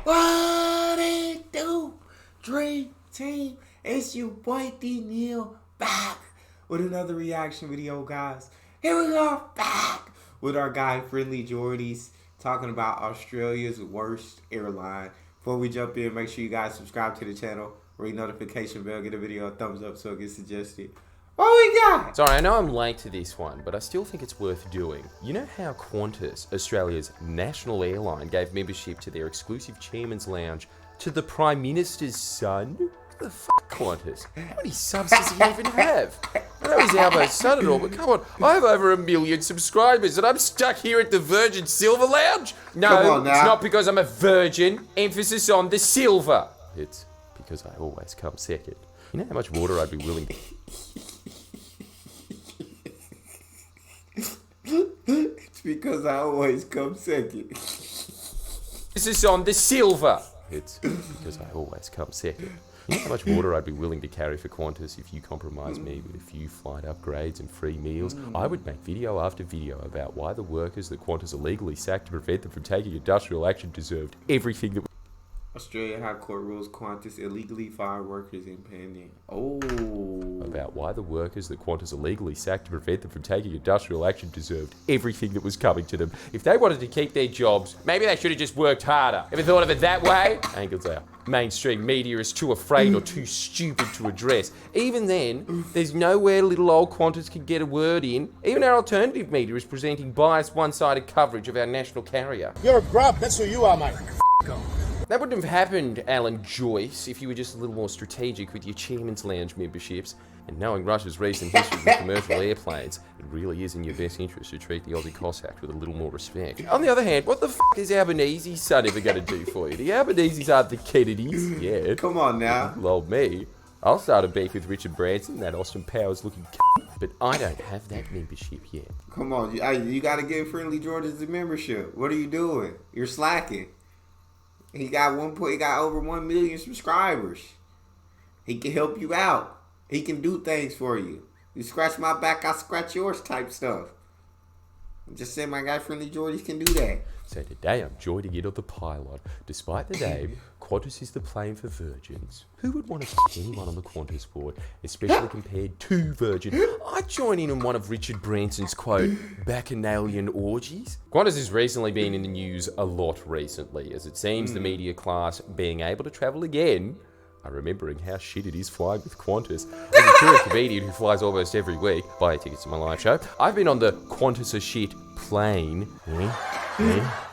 What it do, Dream Team? It's your boy Neal back with another reaction video, guys. Here we are back with our guy Friendly Jordies talking about Australia's worst airline. Before we jump in, make sure you guys subscribe to the channel, ring notification bell, get a video a thumbs up so it gets suggested. What we got? Sorry, I know I'm late to this one, but I still think it's worth doing. You know how Qantas, Australia's national airline, gave membership to their exclusive Chairman's Lounge to the Prime Minister's son? What the fuck, Qantas? How many subs does he even have? I know he's Albo's son and all, but come on, I have over 1 million subscribers and I'm stuck here at the Virgin Silver Lounge? No, it's not because I'm a virgin. Emphasis on the silver. It's because I always come second. You know how much water I'd be willing to... It's because I always come second. This is on the silver. It's because I always come second. You know how much water I'd be willing to carry for Qantas if you compromise me with a few flight upgrades and free meals? I would make video after video about why the workers that Qantas illegally sacked to prevent them from taking industrial action deserved everything that... Australia High Court rules Qantas illegally fired workers impending. Oh. About why the workers that Qantas illegally sacked to prevent them from taking industrial action deserved everything that was coming to them. If they wanted to keep their jobs, maybe they should have just worked harder. Ever thought of it that way? Angles out. Mainstream media is too afraid or too stupid to address. Even then, there's nowhere little old Qantas can get a word in. Even our alternative media is presenting biased, one-sided coverage of our national carrier. You're a grub, that's who you are, mate. That wouldn't have happened, Alan Joyce, if you were just a little more strategic with your Chairman's Lounge memberships. And knowing Russia's recent history with commercial airplanes, it really is in your best interest to treat the Aussie Cossack with a little more respect. On the other hand, what the f*** is Albanese's son ever going to do for you? The Albaneses aren't the Kennedys. Yeah. Come on now. Little old me. I'll start a beef with Richard Branson, that Austin Powers looking but I don't have that membership yet. Come on, you got to give Friendly Jordies the membership. What are you doing? You're slacking. He got over 1 million subscribers. He can help you out. He can do things for you. You scratch my back, I scratch yours type stuff. Just saying my guy Friendly Jordies can do that. So today I'm joining in on the pilot. Despite the name, Qantas is the plane for virgins. Who would want to f*** anyone on the Qantas board, especially compared to Virgin? I'd join in on one of Richard Branson's, quote, bacchanalian orgies. Qantas has recently been in the news a lot recently, as it seems the media class being able to travel again are remembering how shit it is flying with Qantas. As a touring comedian who flies almost every week, buy tickets to my live show, I've been on the Qantas a shit plane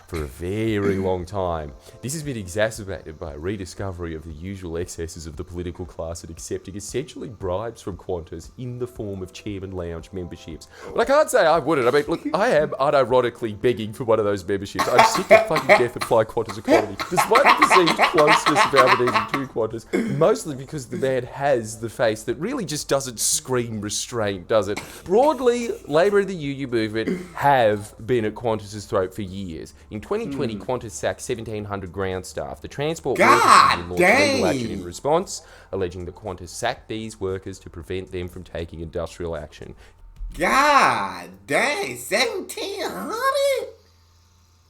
for a very long time. This has been exacerbated by a rediscovery of the usual excesses of the political class and accepting essentially bribes from Qantas in the form of Chairman Lounge memberships. But I can't say I wouldn't. I mean, look, I am unironically begging for one of those memberships. I'm sick of fucking death of fly Qantas economy. Despite the perceived closeness of Albanese to Qantas, mostly because the man has the face that really just doesn't scream restraint, does it? Broadly, Labour and the UU movement have been at Qantas's throat for years. In 2020, Qantas sacked 1,700 ground staff. The Transport Workers Union launched legal action in response, alleging that Qantas sacked these workers to prevent them from taking industrial action. God dang, 1,700?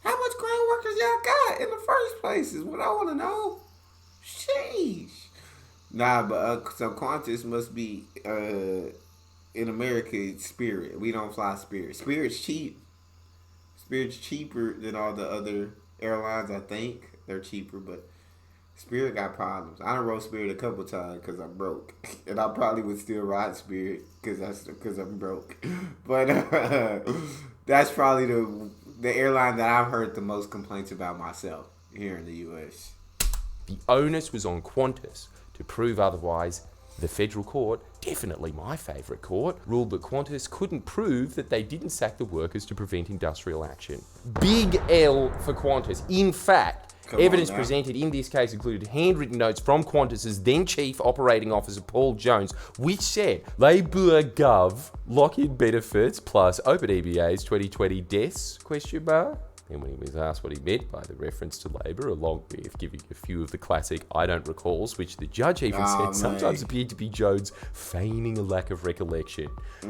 How much ground workers y'all got in the first place is what I want to know. Sheesh. Nah, but so Qantas must be in America, it's Spirit. We don't fly Spirit. Spirit's cheap. Spirit's cheaper than all the other airlines, I think. They're cheaper, but Spirit got problems. I done rode Spirit a couple times because I'm broke. And I probably would still ride Spirit because I'm broke. But that's probably the airline that I've heard the most complaints about myself here in the U.S. The onus was on Qantas to prove otherwise. The federal court, definitely my favourite court, ruled that Qantas couldn't prove that they didn't sack the workers to prevent industrial action. Big L for Qantas. In fact, evidence presented in this case included handwritten notes from Qantas's then Chief Operating Officer Paul Jones, which said Labour Gov lock-in benefits plus open EBA's 2020 deaths, question mark. And when he was asked what he meant by the reference to Labor, along with giving a few of the classic "I don't recalls," which the judge even said sometimes appeared to be Jones feigning a lack of recollection.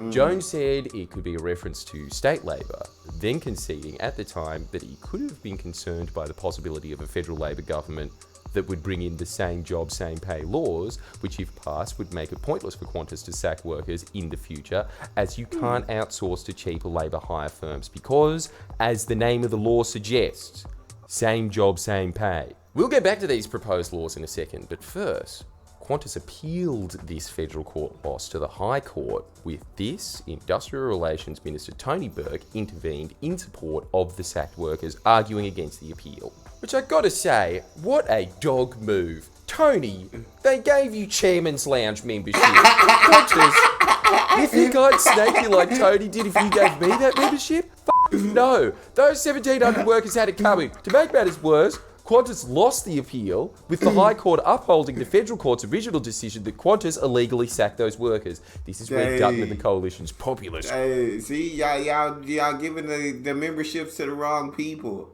Jones said it could be a reference to state Labor, then conceding at the time that he could have been concerned by the possibility of a federal Labor government that would bring in the same job, same pay laws, which if passed would make it pointless for Qantas to sack workers in the future, as you can't outsource to cheaper labour hire firms because, as the name of the law suggests, same job, same pay. We'll get back to these proposed laws in a second, but first, Qantas appealed this federal court loss to the High Court. With this, Industrial Relations Minister Tony Burke intervened in support of the sacked workers, arguing against the appeal. Which I gotta say, what a dog move. Tony, they gave you Chairman's Lounge membership. Qantas, you think I'd snake you like Tony did if you gave me that membership? No, those 1,700 workers had it coming. To make matters worse, Qantas lost the appeal, with the High Court upholding the federal court's original decision that Qantas illegally sacked those workers. This is where Dutton and the coalition's populist. See, y'all giving the memberships to the wrong people.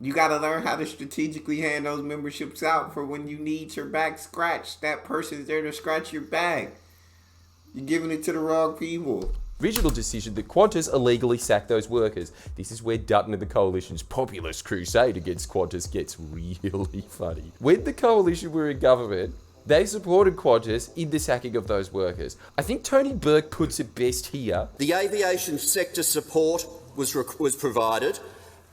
You got to learn how to strategically hand those memberships out for when you need your back scratched. That person's there to scratch your back. You're giving it to the wrong people. Original decision that Qantas illegally sacked those workers. This is where Dutton and the coalition's populist crusade against Qantas gets really funny. When the coalition were in government, they supported Qantas in the sacking of those workers. I think Tony Burke puts it best here. The aviation sector support was provided,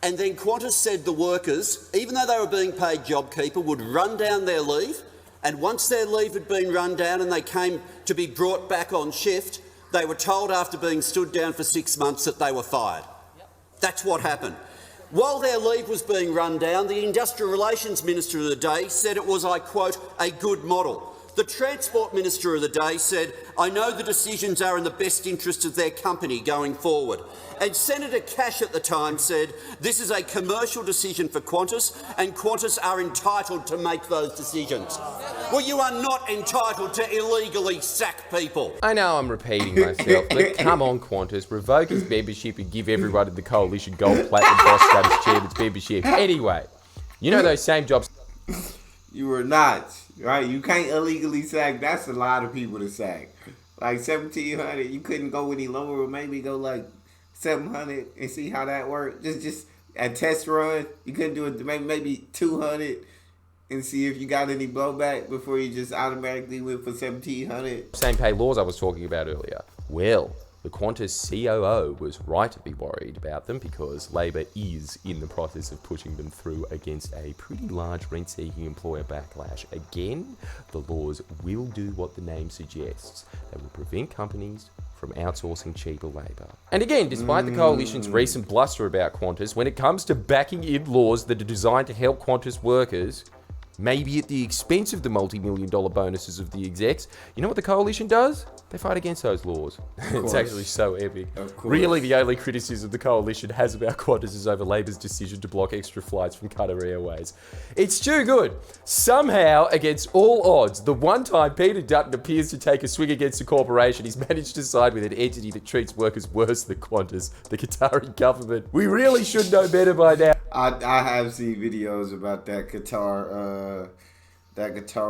and then Qantas said the workers, even though they were being paid JobKeeper, would run down their leave, and once their leave had been run down and they came to be brought back on shift, they were told after being stood down for 6 months that they were fired. That's what happened. While their leave was being run down, the Industrial Relations Minister of the day said it was, I quote, a good model. The Transport Minister of the day said, I know the decisions are in the best interest of their company going forward. And Senator Cash at the time said, this is a commercial decision for Qantas and Qantas are entitled to make those decisions. Well, you are not entitled to illegally sack people. I know I'm repeating myself, but come on, Qantas, revoke his membership and give everyone in the coalition gold platinum boss status chairman's membership. Anyway, you know those same jobs... You are not, right? You can't illegally sack. That's a lot of people to sack. Like 1,700, you couldn't go any lower, or maybe go like 700 and see how that worked. Just a test run. You couldn't do it maybe 200 and see if you got any blowback before you just automatically went for 1,700. Same pay laws I was talking about earlier. Well, the Qantas COO was right to be worried about them because Labor is in the process of pushing them through against a pretty large rent-seeking employer backlash. Again, the laws will do what the name suggests. They will prevent companies from outsourcing cheaper labour. And again, despite the coalition's recent bluster about Qantas, when it comes to backing in laws that are designed to help Qantas workers, maybe at the expense of the multi-million-dollar bonuses of the execs, you know what the coalition does? They fight against those laws. It's actually so epic. Really, the only criticism the coalition has about Qantas is over Labor's decision to block extra flights from Qatar Airways. It's too good. Somehow, against all odds, the one time Peter Dutton appears to take a swing against a corporation, he's managed to side with an entity that treats workers worse than Qantas, the Qatari government. We really should know better by now. I have seen videos about that Qatar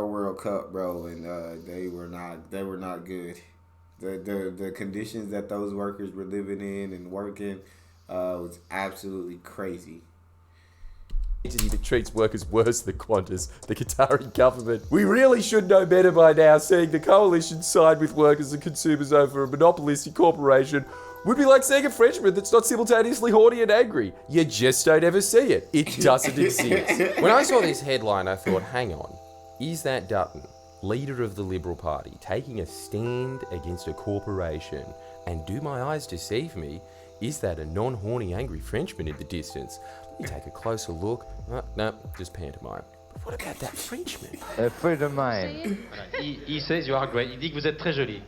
World Cup, bro, and they were not good. The conditions that those workers were living in and working was absolutely crazy. Entity that treats workers worse than Qantas, the Qatari government. We really should know better by now, seeing the coalition side with workers and consumers over a monopolistic corporation would be like seeing a Frenchman that's not simultaneously horny and angry. You just don't ever see it. It doesn't exist. When I saw this headline, I thought, hang on. Is that Dutton, leader of the Liberal Party, taking a stand against a corporation? And do my eyes deceive me? Is that a non-horny angry Frenchman in the distance? Let me take a closer look. No, just pantomime. But what about that Frenchman? A friend of mine. Voilà. He says you are great. Il dit que vous êtes très jolie.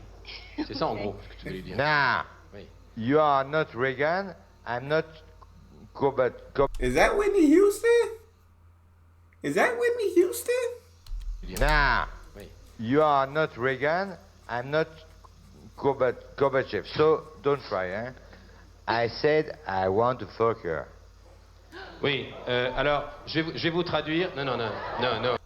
C'est ça en gros ce que tu voulais dire. Nah, Oui. you are not Reagan. I'm not Is that Whitney Houston? Is that Whitney Houston? Nah, Oui. you are not Reagan. I'm not Gorbachev. So don't try, eh? I said I want to fuck her. Oui, alors, je vais vous traduire. Non, non, non, non, non.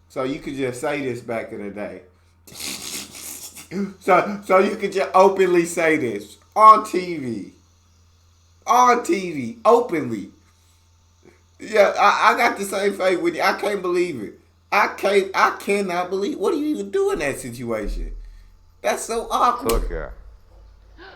So you could just say this back in the day. So you could just openly say this on TV. On TV, openly. Yeah, I got the same face with you. I can't believe it. I cannot believe. What do you even do in that situation? That's so awkward. Soccer.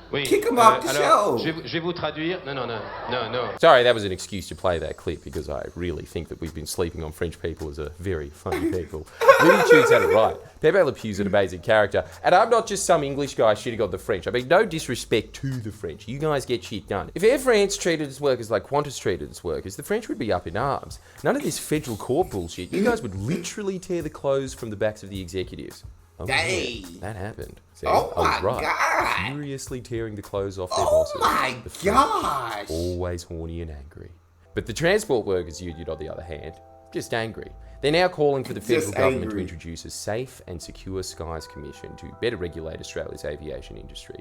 Oui, Kick him off the alors, show. je vais vous traduire. Non, non, non, non, non. Sorry, that was an excuse to play that clip because I really think that we've been sleeping on French people as a very funny people. Looney Tunes had it right. Pepe Le Pew's an amazing character. And I'm not just some English guy shitting on the French. I mean, no disrespect to the French. You guys get shit done. If Air France treated its workers like Qantas treated its workers, the French would be up in arms. None of this federal court bullshit. You guys would literally tear the clothes from the backs of the executives. Oh, Dang. yeah, that happened. See, Oh I was my right. God. Furiously tearing the clothes off their Oh bosses. my The French, gosh. always horny and angry. But the Transport Workers Union, on the other hand, just angry. They're now calling for the federal Just government angry. to introduce a Safe and Secure Skies Commission to better regulate Australia's aviation industry,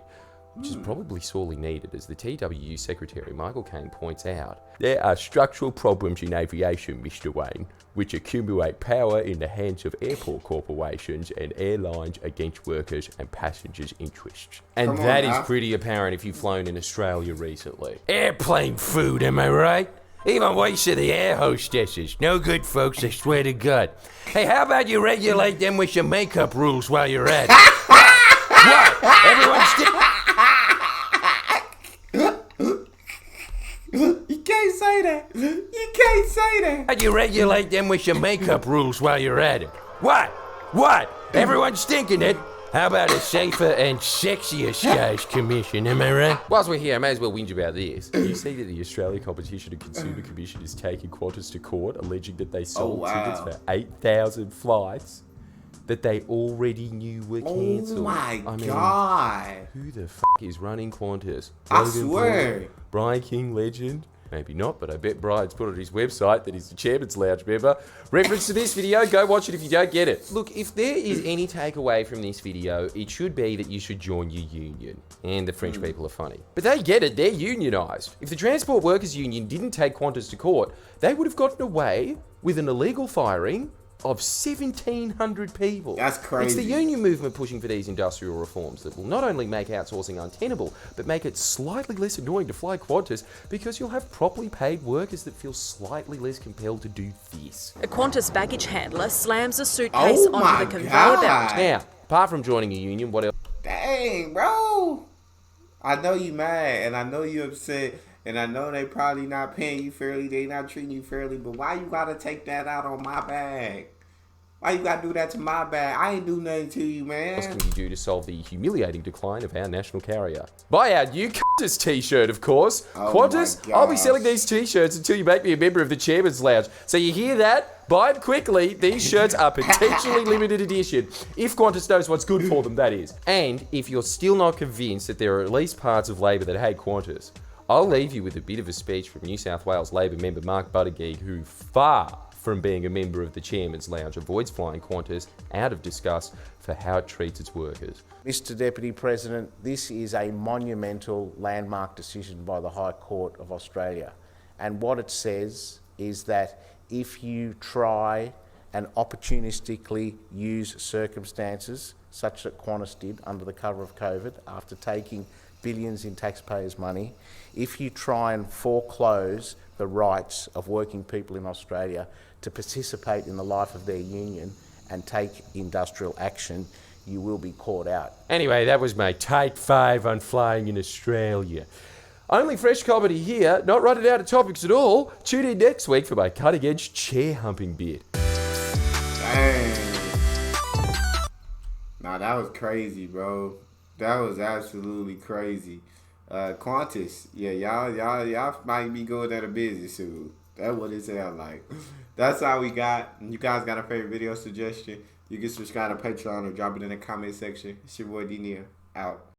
which is probably sorely needed, as the TWU Secretary Michael Caine points out. There are structural problems in aviation, Mr. Wayne, which accumulate power in the hands of airport corporations and airlines against workers and passengers' interests. And Come on that is now. pretty apparent if you've flown in Australia recently. Airplane food, am I right? Even worse are the air hostesses. No good, folks, I swear to God. Hey, how about you regulate them with some makeup rules while you're at it? What? Everyone's You can't say that. You can't say that. How'd you regulate them with your makeup rules while you're at it? What? What? Everyone's thinking it. How about a safer and sexier skies commission, am I right? Whilst we're here, I may as well whinge about this. You see that the Australia Competition and Consumer Commission is taking Qantas to court, alleging that they sold tickets for 8,000 flights that they already knew were cancelled. Oh my I mean, God. who the f*** is running Qantas? I Logan swear. Paul? Brian King, legend? Maybe not, but I bet Brian's put on his website that he's the Chairman's Lounge member. Reference to this video, go watch it if you don't get it. Look, if there is any takeaway from this video, it should be that you should join your union. And the French people are funny. But they get it, they're unionised. If the Transport Workers Union didn't take Qantas to court, they would have gotten away with an illegal firing of 1,700 people. That's crazy. It's the union movement pushing for these industrial reforms that will not only make outsourcing untenable, but make it slightly less annoying to fly Qantas because you'll have properly paid workers that feel slightly less compelled to do this. A Qantas baggage handler slams a suitcase Oh my onto the conveyor belt. God. Now, apart from joining a union, what else? Dang, bro. I know you mad, and I know you upset, and I know they probably not paying you fairly, they not treating you fairly, but why you gotta take that out on my bag? Why you gotta do that to my bag? I ain't do nothing to you, What man. else can you do to solve the humiliating decline of our national carrier? Buy our new Qantas t-shirt, of course. Oh Qantas, my I'll be gosh. selling these t-shirts until you make me a member of the Chairman's Lounge. So you hear that? Buy them quickly. These shirts are potentially limited edition. If Qantas knows what's good for them, that is. And if you're still not convinced that there are at least parts of Labor that hate Qantas, I'll leave you with a bit of a speech from New South Wales Labor member Mark Buttigieg, who far from being a member of the Chairman's Lounge avoids flying Qantas out of disgust for how it treats its workers. Mr Deputy President, this is a monumental landmark decision by the High Court of Australia. And what it says is that if you try and opportunistically use circumstances, such that Qantas did under the cover of COVID, after taking billions in taxpayers' money, if you try and foreclose the rights of working people in Australia to participate in the life of their union and take industrial action, you will be caught out. Anyway, that was my Type 5 on flying in Australia. Only fresh comedy here, not running out of topics at all. Tune in next week for my cutting-edge chair humping bit. Dang. Nah, that was crazy, bro. That was absolutely crazy. Qantas, yeah, y'all might be going out of business soon. That's what it sounds like. That's all we got. You guys got a favorite video suggestion? You can subscribe to Patreon or drop it in the comment section. It's your boy D Neal. Out.